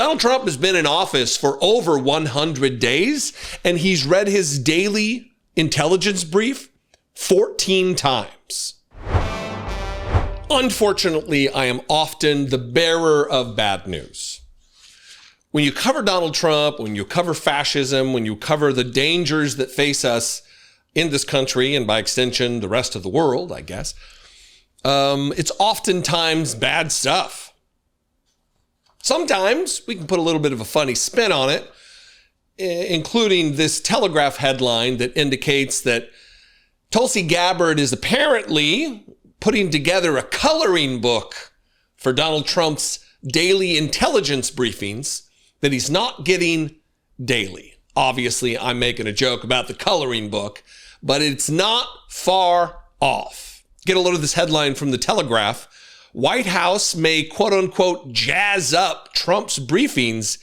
Donald Trump has been in office for over 100 days, and he's read his daily intelligence brief 14 times. Unfortunately, I am often the bearer of bad news. When you cover Donald Trump, when you cover fascism, when you cover the dangers that face us in this country, and by extension, the rest of the world, I guess, it's oftentimes bad stuff. Sometimes we can put a little bit of a funny spin on it, including this Telegraph headline that indicates that Tulsi Gabbard is apparently putting together a coloring book for Donald Trump's daily intelligence briefings that he's not getting daily. Obviously, I'm making a joke about the coloring book, but it's not far off. Get a load of this headline from the Telegraph. White House may, quote unquote, jazz up Trump's briefings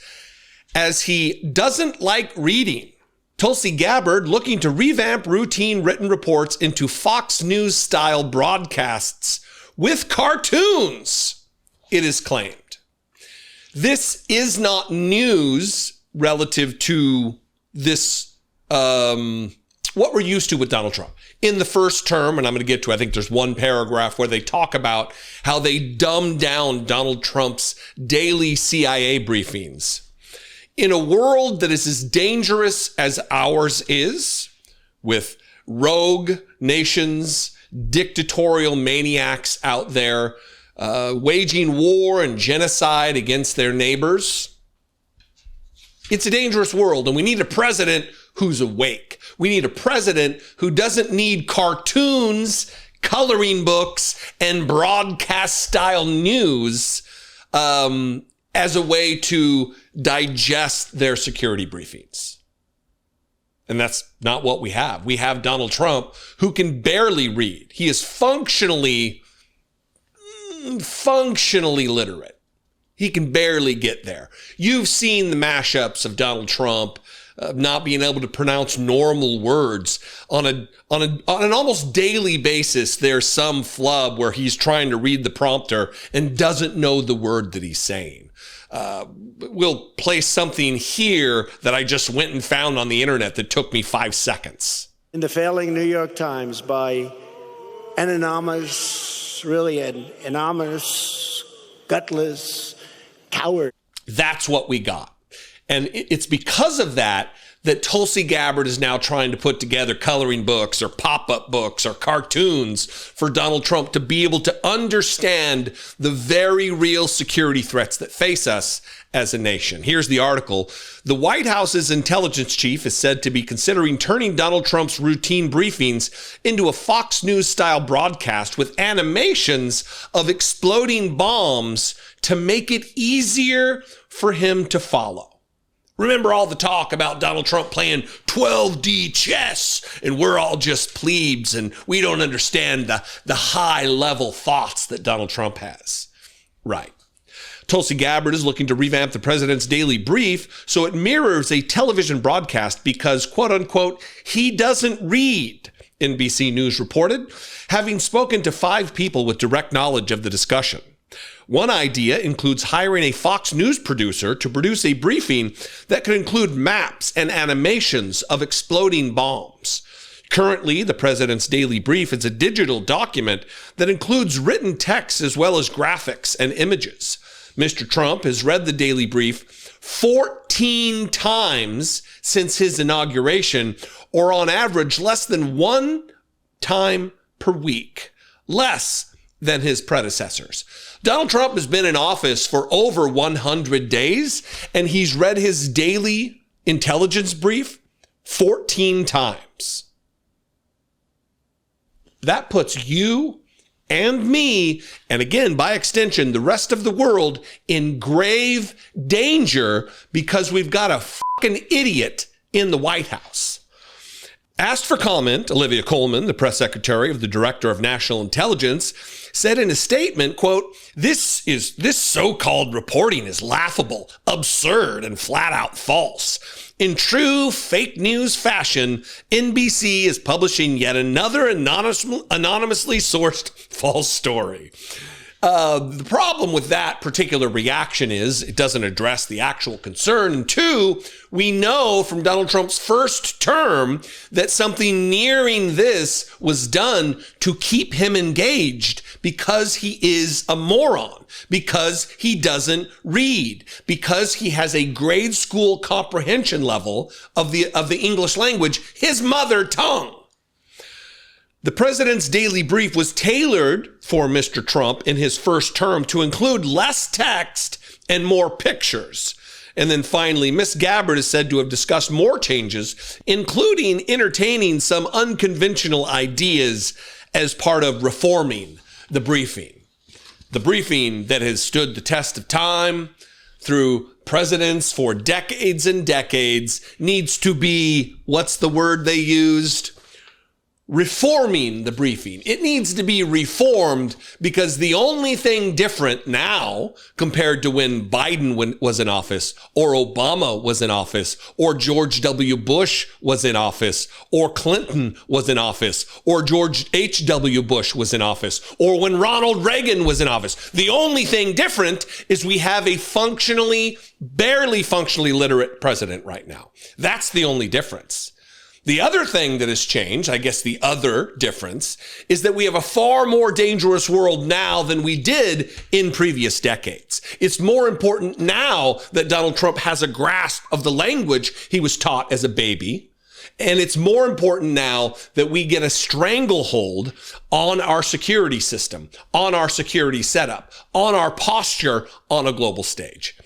as he doesn't like reading. Tulsi Gabbard looking to revamp routine written reports into Fox News style broadcasts with cartoons, it is claimed. This is not news relative to this, what we're used to with Donald Trump. In the first term, and I'm going to get to, I think there's one paragraph where they talk about how they dumbed down Donald Trump's daily CIA briefings. In a world that is as dangerous as ours is, with rogue nations, dictatorial maniacs out there, waging war and genocide against their neighbors, it's a dangerous world, and we need a president who's awake. We need a president who doesn't need cartoons, coloring books, and broadcast-style news as a way to digest their security briefings. And that's not what we have. We have Donald Trump, who can barely read. He is functionally literate. He can barely get there. You've seen the mashups of Donald Trump not being able to pronounce normal words on an almost daily basis. There's some flub where he's trying to read the prompter and doesn't know the word that he's saying. We'll play something here that I just went and found on the internet that took me 5 seconds. In the failing New York Times by an anonymous, gutless coward. That's what we got. And it's because of that Tulsi Gabbard is now trying to put together coloring books or pop-up books or cartoons for Donald Trump to be able to understand the very real security threats that face us as a nation. Here's the article. The White House's intelligence chief is said to be considering turning Donald Trump's routine briefings into a Fox News-style broadcast with animations of exploding bombs to make it easier for him to follow. Remember all the talk about Donald Trump playing 12D chess, and we're all just plebes, and we don't understand the high-level thoughts that Donald Trump has. Right. Tulsi Gabbard is looking to revamp the president's daily brief so it mirrors a television broadcast because, quote unquote, he doesn't read, NBC News reported, having spoken to 5 people with direct knowledge of the discussion. One idea includes hiring a Fox News producer to produce a briefing that could include maps and animations of exploding bombs. Currently, the president's daily brief is a digital document that includes written text as well as graphics and images. Mr. Trump has read the daily brief 14 times since his inauguration, or on average less than 1 time per week, less than his predecessors. Donald Trump has been in office for over 100 days, and he's read his daily intelligence brief 14 times. That puts you and me, and again, by extension, the rest of the world, in grave danger because we've got a fucking idiot in the White House. Asked for comment, Olivia Coleman, the press secretary of the Director of National Intelligence, said in a statement, quote, this so-called reporting is laughable, absurd, and flat out false. In true fake news fashion, NBC is publishing yet another anonymously sourced false story. The problem with that particular reaction is it doesn't address the actual concern. And two, we know from Donald Trump's first term that something nearing this was done to keep him engaged because he is a moron, because he doesn't read, because he has a grade school comprehension level of the English language, his mother tongue. The president's daily brief was tailored for Mr. Trump in his first term to include less text and more pictures. And then finally, Ms. Gabbard is said to have discussed more changes, including entertaining some unconventional ideas as part of reforming the briefing. The briefing that has stood the test of time through presidents for decades and decades needs to be, what's the word they used? Reforming the briefing. It needs to be reformed because the only thing different now compared to when Biden was in office or Obama was in office or George W. Bush was in office or Clinton was in office or George H.W. Bush was in office or when Ronald Reagan was in office. The only thing different is we have a barely functionally literate president right now. That's the only difference. The other thing that has changed, I guess the other difference, is that we have a far more dangerous world now than we did in previous decades. It's more important now that Donald Trump has a grasp of the language he was taught as a baby. And it's more important now that we get a stranglehold on our security system, on our security setup, on our posture on a global stage.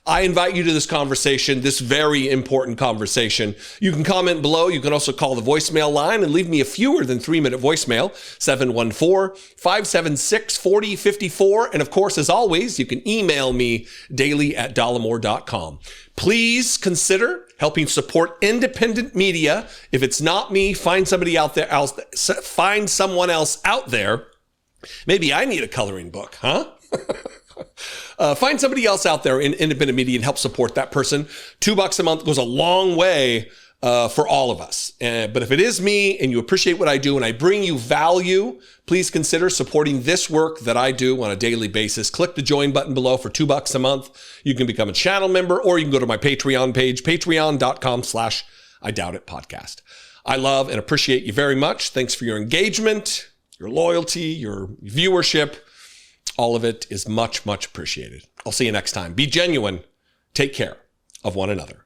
I invite you to this conversation, this very important conversation. You can comment below. You can also call the voicemail line and leave me a fewer than 3-minute voicemail, 714-576-4054. And of course, as always, you can email me daily@dollemore.com. Please consider helping support independent media. If it's not me, find somebody out there else, find someone else out there. Maybe I need a coloring book, huh? Find somebody else out there in independent media and help support that person. $2 a month goes a long way for all of us. But if it is me and you appreciate what I do and I bring you value, please consider supporting this work that I do on a daily basis. Click the join button below for $2 a month. You can become a channel member or you can go to my Patreon page, patreon.com/IDoubtItPodcast. I love and appreciate you very much. Thanks for your engagement, your loyalty, your viewership. All of it is much, much appreciated. I'll see you next time. Be genuine. Take care of one another.